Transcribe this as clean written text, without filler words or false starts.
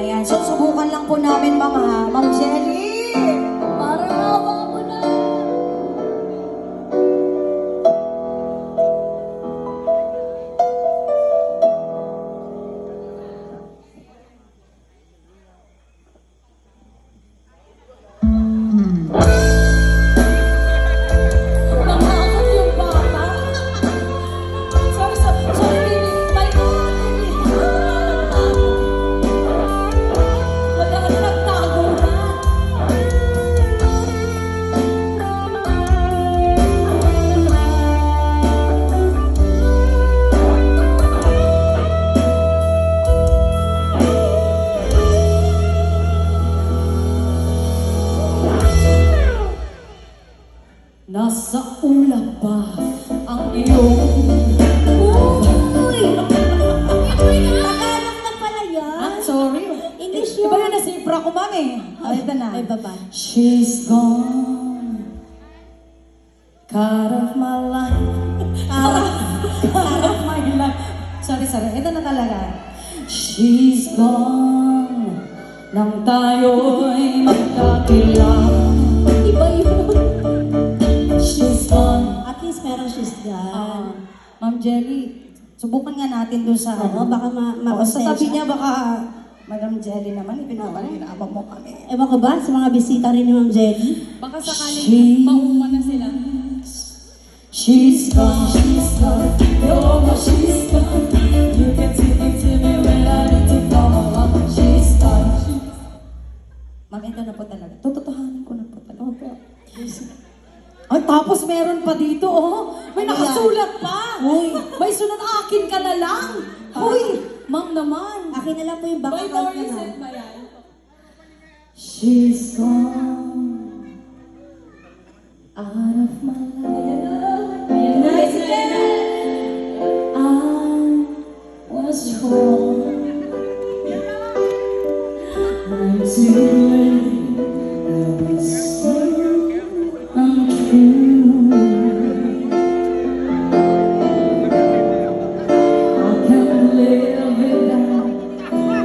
Ayan, so subukan lang po namin, Ma'am Jelly. Parang awa ko na. Nanghakot yung bata. Sorry, baby. Balik mo na, baby. Wala ka nagtago na. Nasa ulap ba ang iyong Uy! Tagalog na pala yan. Sorry. English Iba yun. yun na sifra ko, Ma'am eh. Ito na. Ay, baba. She's gone, cut off my life. Cut off my life. Sorry. Ito na talaga. She's gone, nang tayo'y magkakilala. Iba yun. She's gone. At least meron she's gone. Ma'am Jelly, subukan nga natin doon sa... Oo, baka Sa tabi niya baka... Madam Jelly naman, pinapalinaabang mo kami. Ewan ko ba, sa mga bisita rin ni Ma'am Jenny? baka sakaling mauma na sila. She's gone, no, she's gone. You can see it to me when I need to come along. She's gone. Ma'am, ito na po talaga. Tututuhanin ko na po talaga. Opo. Ay, tapos meron pa dito, oh. May Ano nakasulat pa. Uy. May sunod, akin ka na lang. Uy, ma'am naman. Akin na lang po yung By background Morissette naman. ba yan? She's gone out of my life. Nice I was wrong. I'm too late. I was so untrue. I can't live without her.